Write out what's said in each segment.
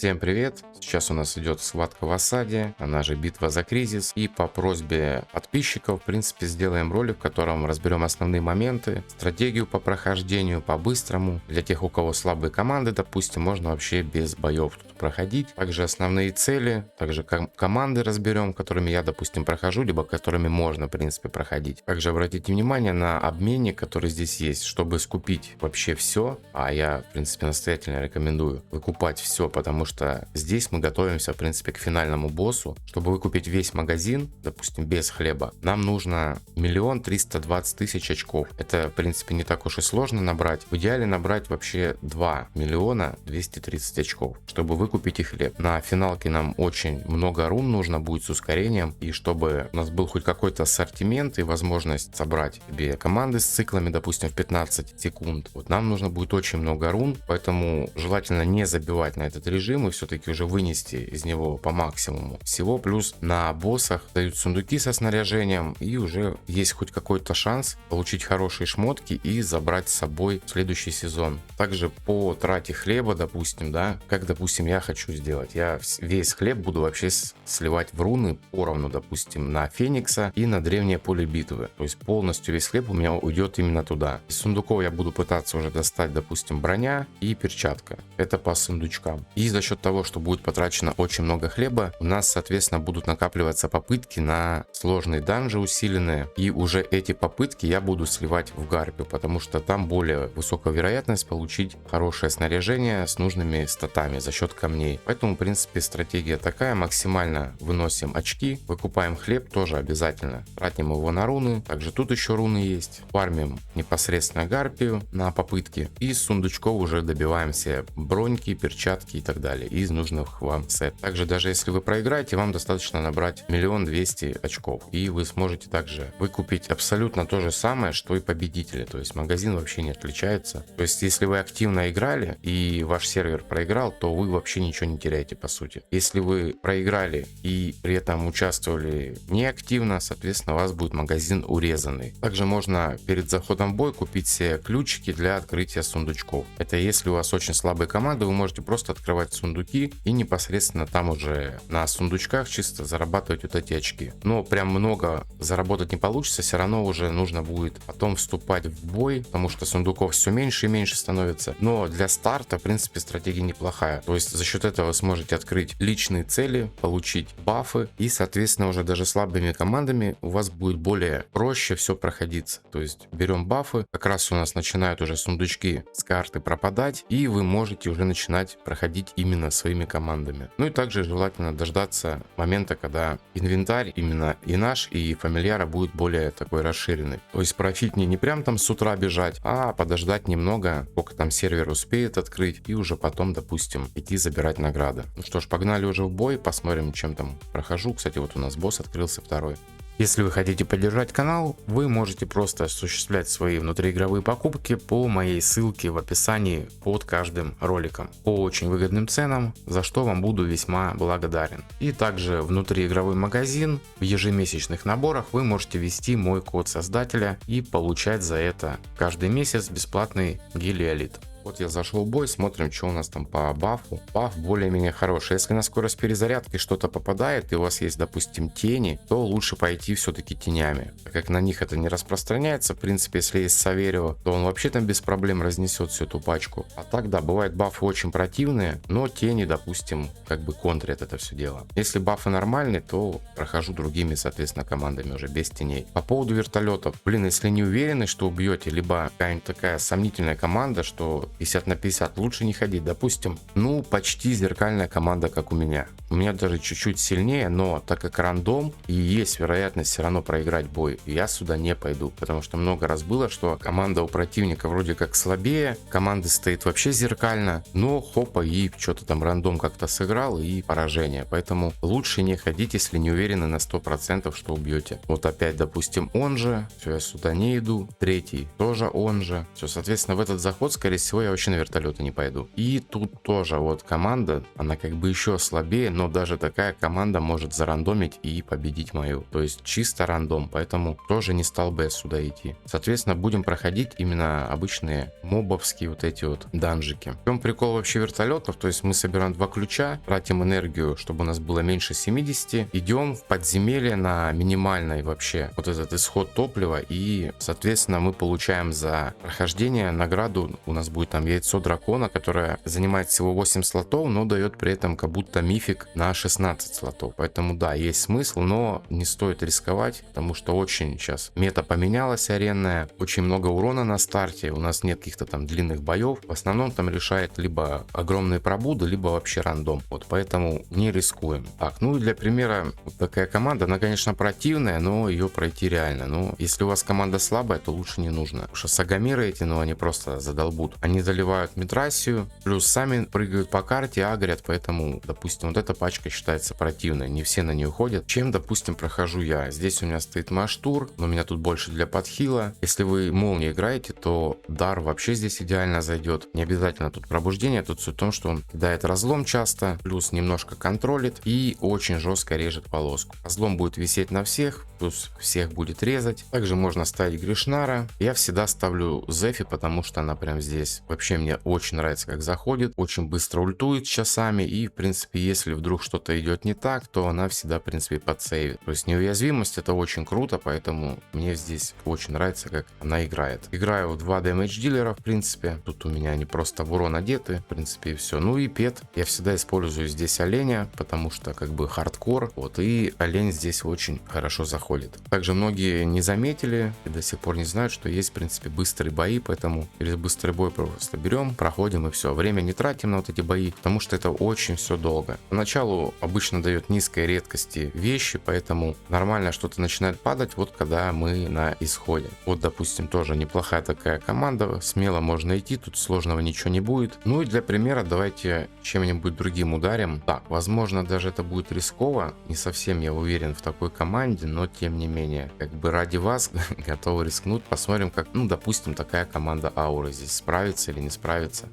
Всем привет! Сейчас у нас идет схватка в осаде, она же битва за кризис. И по просьбе подписчиков, в принципе, сделаем ролик, в котором разберем основные моменты, стратегию по прохождению, по-быстрому. Для тех, у кого слабые команды, допустим, можно вообще без боев тут проходить. Также основные цели, также команды разберем, которыми я, допустим, прохожу, либо которыми можно, в принципе, проходить. Также обратите внимание на обменник, который здесь есть, чтобы скупить вообще все. А я, в принципе, настоятельно рекомендую выкупать все, потому что здесь мы готовимся, в принципе, к финальному боссу. Чтобы выкупить весь магазин, допустим, без хлеба, нам нужно 1 320 000 очков. Это, в принципе, не так уж и сложно набрать. В идеале набрать вообще 2 230 000 очков, чтобы выкупить и хлеб. На финалке нам очень много рун нужно будет с ускорением. И чтобы у нас был хоть какой-то ассортимент и возможность собрать себе команды с циклами, допустим, в 15 секунд, вот нам нужно будет очень много рун. Поэтому желательно не забивать на этот режим и все-таки уже вынести из него по максимуму всего. Плюс на боссах дают сундуки со снаряжением, и уже есть хоть какой-то шанс получить хорошие шмотки и забрать с собой в следующий сезон. Также по трате хлеба, допустим, да, как, допустим, я хочу сделать. Я весь хлеб буду вообще сливать в руны поровну, допустим, на Феникса и на древнее поле битвы. То есть полностью весь хлеб у меня уйдет именно туда. Из сундуков я буду пытаться уже достать, допустим, броня и перчатка. Это по сундучкам. И за счет того, что будет потрачено очень много хлеба, у нас, соответственно, будут накапливаться попытки на сложные данжи усиленные. И уже эти попытки я буду сливать в гарпию, потому что там более высокая вероятность получить хорошее снаряжение с нужными статами за счет камней. Поэтому, в принципе, стратегия такая. Максимально выносим очки, выкупаем хлеб тоже обязательно. Тратим его на руны. Также тут еще руны есть. Фармим непосредственно гарпию на попытки. И из сундучков уже добиваемся броньки, перчатки и так далее из нужных вам сет. Также даже если вы проиграете, вам достаточно набрать 1 200 000 очков, и вы сможете также выкупить абсолютно то же самое, что и победители. То есть магазин вообще не отличается. То есть если вы активно играли и ваш сервер проиграл, то вы вообще ничего не теряете по сути. Если вы проиграли и при этом участвовали неактивно, соответственно, у вас будет магазин урезанный. Также можно перед заходом в бой купить себе ключики для открытия сундучков. Это если у вас очень слабые команды, вы можете просто открывать сундуки и непосредственно там уже на сундучках чисто зарабатывать вот эти очки. Но прям много заработать не получится, все равно уже нужно будет потом вступать в бой, потому что сундуков все меньше и меньше становится. Но для старта, в принципе, стратегия неплохая. То есть за счет этого вы сможете открыть личные цели, получить бафы, и, соответственно, уже даже слабыми командами у вас будет более проще все проходиться. То есть берем бафы, как раз у нас начинают уже сундучки с карты пропадать, и вы можете уже начинать проходить именно своими командами. Ну и также желательно дождаться момента, когда инвентарь именно и наш, и фамильяра будет более такой расширенный. То есть профитнее не прям там с утра бежать, а подождать немного, пока там сервер успеет открыть, и уже потом, допустим, идти забирать награды. Ну что ж, погнали уже в бой, посмотрим, чем там прохожу. Кстати, вот у нас босс открылся второй. Если вы хотите поддержать канал, вы можете просто осуществлять свои внутриигровые покупки по моей ссылке в описании под каждым роликом по очень выгодным ценам, за что вам буду весьма благодарен. И также внутриигровой магазин, в ежемесячных наборах вы можете ввести мой код создателя и получать за это каждый месяц бесплатный гелиолит. Вот я зашел в бой, смотрим, что у нас там по бафу. Баф более-менее хороший. Если на скорость перезарядки что-то попадает, и у вас есть, допустим, тени, то лучше пойти все-таки тенями. Так как на них это не распространяется, в принципе, если есть Саверио, то он вообще там без проблем разнесет всю эту пачку. А так, да, бывают бафы очень противные, но тени, допустим, как бы контрят это все дело. Если бафы нормальные, то прохожу другими, соответственно, командами уже без теней. По поводу вертолетов. Блин, если не уверены, что убьете, либо какая-нибудь такая сомнительная команда, что 50 на 50 лучше не ходить, допустим, ну почти зеркальная команда, как у меня даже чуть-чуть сильнее, но так как рандом и есть вероятность все равно проиграть бой, я сюда не пойду, потому что много раз было, что команда у противника вроде как слабее, команда стоит вообще зеркально, но хопа, и что-то там рандом как-то сыграл, и поражение. Поэтому лучше не ходить, если не уверены на 100%, что убьете. Вот опять, допустим, он же, все, я сюда не иду, третий тоже он же, все, соответственно, в этот заход, скорее всего, я вообще на вертолеты не пойду. И тут тоже вот команда, она как бы еще слабее, но даже такая команда может зарандомить и победить мою. То есть чисто рандом, поэтому тоже не стал бы я сюда идти. Соответственно, будем проходить именно обычные мобовские вот эти вот данжики. В чем прикол вообще вертолетов? То есть мы собираем 2 ключа, тратим энергию, чтобы у нас было меньше 70, идем в подземелье на минимальной вообще вот этот исход топлива, и соответственно мы получаем за прохождение награду. У нас будет там яйцо дракона, которое занимает всего 8 слотов, но дает при этом как будто мифик на 16 слотов. Поэтому да, есть смысл, но не стоит рисковать, потому что очень сейчас мета поменялась аренная, очень много урона на старте, у нас нет каких-то там длинных боев, в основном там решает либо огромные пробуды, либо вообще рандом, вот поэтому не рискуем. Так, ну и для примера, вот такая команда, она конечно противная, но ее пройти реально. Но если у вас команда слабая, то лучше не нужно, потому что сагамиры эти, ну они просто задолбут, они заливают Митрасию, плюс сами прыгают по карте, агрят, поэтому, допустим, вот эта пачка считается противной, не все на нее ходят. Чем, допустим, прохожу я? Здесь у меня стоит Маштур, но у меня тут больше для подхила. Если вы молнией играете, то дар вообще здесь идеально зайдет. Не обязательно тут пробуждение, тут суть в том, что он кидает разлом часто, плюс немножко контролит и очень жестко режет полоску. Разлом будет висеть на всех, плюс всех будет резать. Также можно ставить Гришнара. Я всегда ставлю Зефи, потому что она прям здесь. Вообще мне очень нравится, как заходит, очень быстро ультует часами, и в принципе, если вдруг что-то идет не так, то она всегда в принципе подсейвит. То есть неуязвимость это очень круто, поэтому мне здесь очень нравится, как она играет. Играю в 2 damage дилера, в принципе. Тут у меня они просто в урон одеты, в принципе, и все. Ну и пет. Я всегда использую здесь оленя, потому что как бы хардкор. Вот, и олень здесь очень хорошо заходит. Также многие не заметили и до сих пор не знают, что есть, в принципе, быстрые бои, поэтому через быстрый бой просто берем, проходим и все. Время не тратим на вот эти бои, потому что это очень все долго. Поначалу обычно дает низкой редкости вещи, поэтому нормально что-то начинает падать, вот когда мы на исходе. Вот, допустим, тоже неплохая такая команда, смело можно идти, тут сложного ничего не будет. Ну и для примера давайте чем-нибудь другим ударим. Так, возможно, даже это будет рисково, не совсем я уверен в такой команде, но тем не менее, как бы ради вас готовы рискнуть. Посмотрим, как, ну, допустим, такая команда Аура здесь справится или не справится.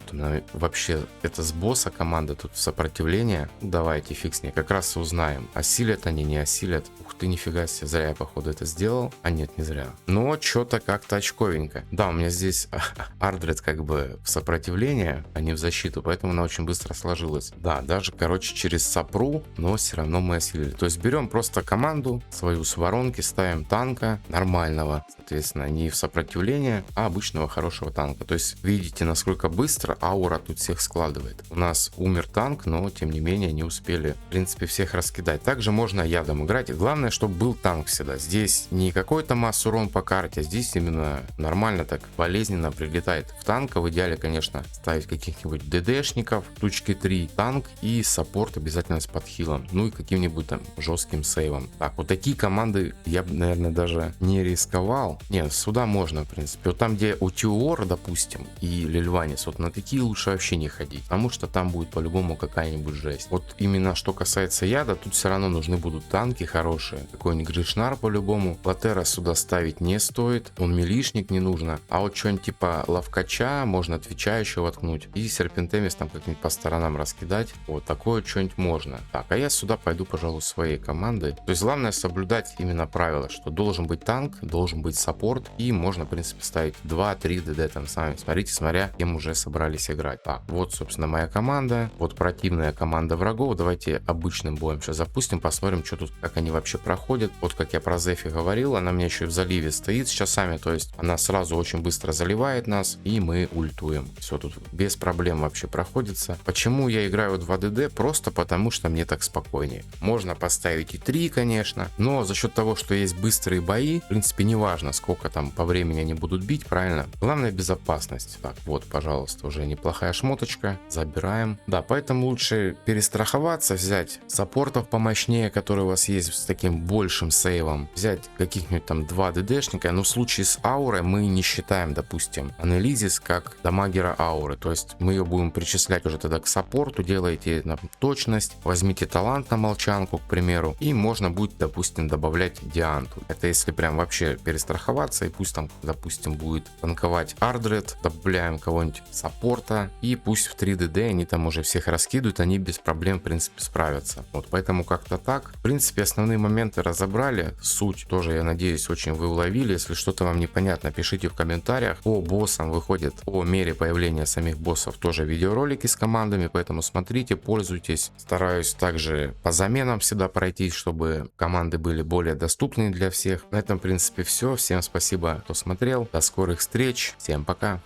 Вообще, это с босса команда тут сопротивление. Давайте фиг с ней, как раз и узнаем, осилят они, не осилят. Ух ты, нифига себе, зря я походу это сделал. А нет, не зря. Но что-то как-то очковенько. Да, у меня здесь Ардред как бы в сопротивление, а не в защиту, поэтому она очень быстро сложилась. Да, даже, короче, через сапру, но все равно мы осилили. То есть берем просто команду свою с воронки, ставим танка нормального, соответственно, не в сопротивление, а обычного хорошего танка. То есть видите, насколько быстро аура тут всех складывает. У нас умер танк, но тем не менее не успели, в принципе, всех раскидать. Также можно ядом играть. Главное, чтобы был танк всегда. Здесь не какой-то масс урон по карте, а здесь именно нормально так болезненно прилетает в танка. В идеале, конечно, ставить каких-нибудь ДДшников, штучки 3, танк и саппорт обязательно с подхилом. Ну и каким-нибудь там жестким сейвом. Так, вот такие команды я бы, наверное, даже не рисковал. Нет, сюда можно, в принципе. Вот там, где Утиор, допустим, и Лильванис, вот на такие лучше вообще не ходить, потому что там будет по-любому какая-нибудь жесть. Вот именно что касается яда, тут все равно нужны будут танки хорошие. Какой-нибудь Гришнар по-любому. Латера сюда ставить не стоит, он милишник, не нужно. А вот что-нибудь типа Лавкача можно Твича еще воткнуть и Серпентемис там как-нибудь по сторонам раскидать. Вот такое что-нибудь можно. Так, а я сюда пойду, пожалуй, своей командой. То есть главное соблюдать именно правило, что должен быть танк, должен быть саппорт, и можно, в принципе, ставить 2-3 ДД там сами. Смотрите, смотря кем уже собрались играть. Так, вот, собственно, моя команда. Вот противная команда врагов. Давайте обычным боем сейчас запустим, посмотрим, что тут, как они вообще проходят. Вот как я про Зефи говорил, она у меня еще в заливе стоит с часами, то есть она сразу очень быстро заливает нас, и мы ультуем. Все тут без проблем вообще проходится. Почему я играю 2 ДД? Просто потому, что мне так спокойнее. Можно поставить и 3, конечно, но за счет того, что есть быстрые бои, в принципе, не важно, сколько там по времени они будут бить, правильно? Главное безопасность. Так, вот, пожалуйста, уже неплохая шмоточка. Забираем. Да, поэтому лучше перестраховаться, взять саппортов помощнее, которые у вас есть с таким большим сейвом, взять каких-нибудь там 2 ДДшника, но в случае с аурой мы не считаем, допустим, Анелизис как дамагера ауры, то есть мы ее будем причислять уже тогда к саппорту, делаете точность, возьмите талант на молчанку, к примеру, и можно будет, допустим, добавлять Дианту. Это если прям вообще перестраховаться, и пусть там, допустим, будет танковать Ардред, добавляем кого-нибудь саппорта, и пусть в 3DD они там уже всех раскидывают, они без проблем, в принципе, справятся. Вот поэтому как-то так. В принципе, основные моменты разобрали, суть тоже, я надеюсь, очень вы уловили. Если что-то вам непонятно, пишите в комментариях. По боссам выходит, по мере появления самих боссов тоже видеоролики с командами, поэтому смотрите, пользуйтесь. Стараюсь также по заменам всегда пройтись, чтобы команды были более доступны для всех. На этом, в принципе, все. Всем спасибо, кто смотрел. До скорых встреч. Всем пока.